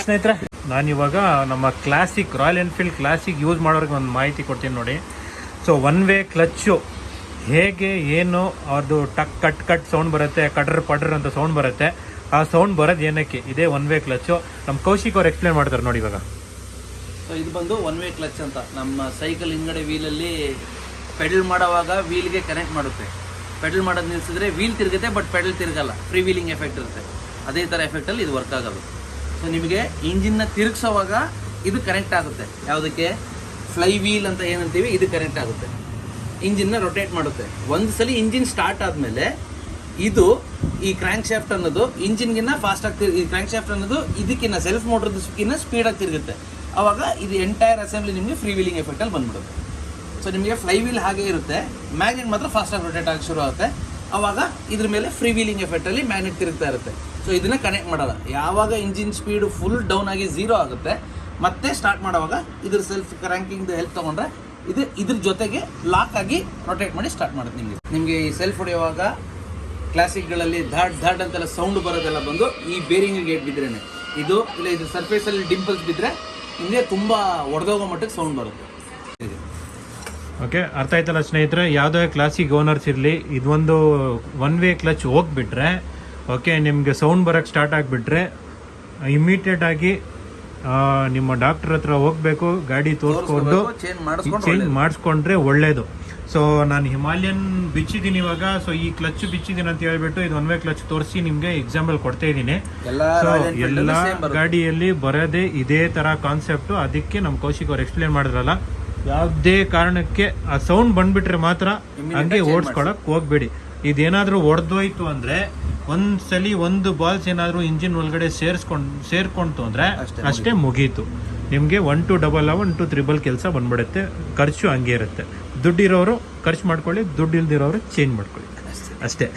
ಸ್ನೇಹಿತರೆ, ನಾನಿವಾಗ ನಮ್ಮ classic royal Enfield classic use ಮಾಡೋರಿಗೆ ಒಂದು ಮಾಹಿತಿ ಕೊಡ್ತೀನಿ ನೋಡಿ. ಸೊ ಒನ್ ವೇ ಕ್ಲಚ್ಚು ಹೇಗೆ ಏನು ಅದು ಟಕ್ ಕಟ್ ಕಟ್ ಸೌಂಡ್ ಬರುತ್ತೆ, ಕಡ್ರ್ ಪಡ್ರ್ ಅಂತ ಸೌಂಡ್ ಬರುತ್ತೆ. ಆ ಸೌಂಡ್ ಬರೋದು ಏನಕ್ಕೆ, ಇದೇ ಒನ್ ವೇ ಕ್ಲಚ್ಚು. ನಮ್ಮ ಕೌಶಿಕ್ ಅವ್ರು ಎಕ್ಸ್ಪ್ಲೇನ್ ಮಾಡ್ತಾರೆ ನೋಡಿ ಇವಾಗ. ಸೊ ಇದು ಬಂದು ಒನ್ ವೇ ಕ್ಲಚ್ ಅಂತ. ನಮ್ಮ ಸೈಕಲ್ ಹಿಂಗಡೆ ವೀಲಲ್ಲಿ ಪೆಡಲ್ ಮಾಡೋವಾಗ ವೀಲ್ಗೆ ಕನೆಕ್ಟ್ ಮಾಡುತ್ತೆ. ಪೆಡಲ್ ಮಾಡೋದು ನಿಲ್ಲಿಸಿದ್ರೆ ವೀಲ್ ತಿರುಗುತ್ತೆ, ಬಟ್ ಪೆಡಲ್ ತಿರುಗಲ್ಲ, ಫ್ರೀ ವೀಲಿಂಗ್ ಎಫೆಕ್ಟ್ ಇರುತ್ತೆ. ಅದೇ ಥರ ಎಫೆಕ್ಟಲ್ಲಿ ಇದು ವರ್ಕ್ ಆಗೋದು. ಸೊ ನಿಮಗೆ ಇಂಜಿನ್ನ ತಿರುಗಿಸೋವಾಗ ಇದು ಕನೆಕ್ಟ್ ಆಗುತ್ತೆ. ಯಾವುದಕ್ಕೆ, ಫ್ಲೈ ವೀಲ್ ಅಂತ ಏನಂತೀವಿ, ಇದು ಕನೆಕ್ಟ್ ಆಗುತ್ತೆ. ಇಂಜಿನ್ನ ರೊಟೇಟ್ ಮಾಡುತ್ತೆ. ಒಂದು ಸಲ ಇಂಜಿನ್ ಸ್ಟಾರ್ಟ್ ಆದಮೇಲೆ ಇದು ಈ ಕ್ರ್ಯಾಂಕ್ ಶಾಫ್ಟ್ ಅನ್ನೋದು ಇಂಜಿನ್ಗಿನ್ನ ಫಾಸ್ಟ್ ಆಗಿ ಈ ಕ್ರ್ಯಾಂಕ್ ಶಾಫ್ಟ್ ಅನ್ನೋದು ಇದಕ್ಕಿನ್ನ ಸೆಲ್ಫ್ ಮೋಟ್ರದಕ್ಕಿನ್ನ ಸ್ಪೀಡಾಗಿ ತಿರುಗುತ್ತೆ. ಆವಾಗ ಇದು ಎಂಟೈರ್ ಅಸೆಂಬ್ಲಿ ನಿಮಗೆ ಫ್ರೀ ವೀಲಿಂಗ್ ಎಫೆಕ್ಟಲ್ಲಿ ಬಂದ್ಬಿಡುತ್ತೆ. ಸೊ ನಿಮಗೆ ಫ್ಲೈ ವೀಲ್ ಹಾಗೆ ಇರುತ್ತೆ, ಮ್ಯಾಗ್ನೆಟ್ ಮಾತ್ರ ಫಾಸ್ಟಾಗಿ ರೊಟೇಟ್ ಆಗಿ ಶುರು ಆಗುತ್ತೆ. ಆವಾಗ ಇದ್ರ ಮೇಲೆ ಫ್ರೀ ವೀಲಿಂಗ್ ಎಫೆಕ್ಟಲ್ಲಿ ಮ್ಯಾಗ್ನೆಟ್ ತಿರುಗ್ತಾ ಇರುತ್ತೆ. ಸೊ ಇದನ್ನ ಕನೆಕ್ಟ್ ಮಾಡೋಲ್ಲ. ಯಾವಾಗ ಇಂಜಿನ್ ಸ್ಪೀಡು ಫುಲ್ ಡೌನ್ ಆಗಿ 0 ಆಗುತ್ತೆ, ಮತ್ತೆ ಸ್ಟಾರ್ಟ್ ಮಾಡುವಾಗ ಇದ್ರ ಸೆಲ್ಫ್ ಕ್ರ್ಯಾಂಕಿಂಗ್ದು ಹೆಲ್ಪ್ ತೊಗೊಂಡ್ರೆ ಇದು ಇದ್ರ ಜೊತೆಗೆ ಲಾಕ್ ಆಗಿ ರೊಟೇಟ್ ಮಾಡಿ ಸ್ಟಾರ್ಟ್ ಮಾಡುತ್ತೆ. ನಿಮಗೆ ಈ ಸೆಲ್ಫ್ ಹೊಡೆಯುವಾಗ ಕ್ಲಾಸಿಕ್ಗಳಲ್ಲಿ ಧಾಡ್ ಧಾಡ್ ಅಂತೆಲ್ಲ ಸೌಂಡ್ ಬರೋದೆಲ್ಲ ಬಂದು ಈ ಬೇರಿಂಗ್ ಗೇಟ್ ಬಿದ್ರೇನೆ, ಇದು ಇಲ್ಲ ಇದ್ರ ಸರ್ಫೇಸಲ್ಲಿ ಡಿಂಪಲ್ಸ್ ಬಿದ್ದರೆ ನಿಮಗೆ ತುಂಬ ಒಡೆದೋಗೋ ಮಟ್ಟಕ್ಕೆ ಸೌಂಡ್ ಬರುತ್ತೆ. ಓಕೆ, ಅರ್ಥ ಆಯ್ತಲ್ಲ ಸ್ನೇಹಿತರೆ. ಯಾವುದೇ ಕ್ಲಾಸಿಕ್ ಓನರ್ಸ್ ಇರಲಿ, ಇದೊಂದು ಒನ್ ವೇ ಕ್ಲಚ್ ಹೋಗ್ಬಿಟ್ರೆ, ಓಕೆ, ನಿಮಗೆ ಸೌಂಡ್ ಬರೋಕ್ಕೆ ಸ್ಟಾರ್ಟ್ ಆಗಿಬಿಟ್ರೆ ಇಮಿಡಿಯೇಟ್ ಆಗಿ ನಿಮ್ಮ ಡಾಕ್ಟರ್ ಹತ್ರ ಹೋಗಬೇಕು, ಗಾಡಿ ತೋರಿಸ್ಕೊಂಡು ಚೇಂಜ್ ಮಾಡಿಸ್ಕೊಂಡ್ರೆ ಒಳ್ಳೇದು. ಸೊ ನಾನು ಹಿಮಾಲಯನ್ ಬಿಚ್ಚಿದ್ದೀನಿ ಇವಾಗ. ಸೊ ಈ ಕ್ಲಚ್ ಬಿಚ್ಚಿದ್ದೀನಿ ಅಂತ ಹೇಳ್ಬಿಟ್ಟು ಇದು ಒನ್ ವೇ ಕ್ಲಚ್ ತೋರಿಸಿ ನಿಮಗೆ ಎಕ್ಸಾಂಪಲ್ ಕೊಡ್ತಾ ಇದ್ದೀನಿ. ಸೊ ಎಲ್ಲ ಗಾಡಿಯಲ್ಲಿ ಬರೋದೇ ಇದೇ ಥರ ಕಾನ್ಸೆಪ್ಟು. ಅದಕ್ಕೆ ನಮ್ಮ ಕೌಶಿಕ್ ಅವ್ರು ಎಕ್ಸ್ಪ್ಲೇನ್ ಮಾಡಿದ್ರಲ್ಲ, ಯಾವುದೇ ಕಾರಣಕ್ಕೆ ಆ ಸೌಂಡ್ ಬಂದ್ಬಿಟ್ರೆ ಮಾತ್ರ ಹಂಗೆ ಓಡಿಸ್ಕೊಳಕ್ ಹೋಗ್ಬೇಡಿ. ಇದೇನಾದರೂ ಒಡೆದೋಯ್ತು ಅಂದರೆ ಒಂದ್ಸಲಿ ಒಂದು ಬಾಲ್ಸ್ ಏನಾದರೂ ಇಂಜಿನ್ ಒಳಗಡೆ ಸೇರ್ಕೊಂತು ಅಂದರೆ ಅಷ್ಟೇ ಮುಗೀತು. ನಿಮಗೆ 1 to 11 to 3 ಕೆಲಸ ಬಂದ್ಬಿಡುತ್ತೆ. ಖರ್ಚು ಹಂಗೆ ಇರುತ್ತೆ. ದುಡ್ಡಿರೋರು ಖರ್ಚು ಮಾಡ್ಕೊಳ್ಳಿ, ದುಡ್ಡು ಇಲ್ದಿರೋರು ಚೇಂಜ್ ಮಾಡ್ಕೊಳ್ಳಿ ಅಷ್ಟೇ.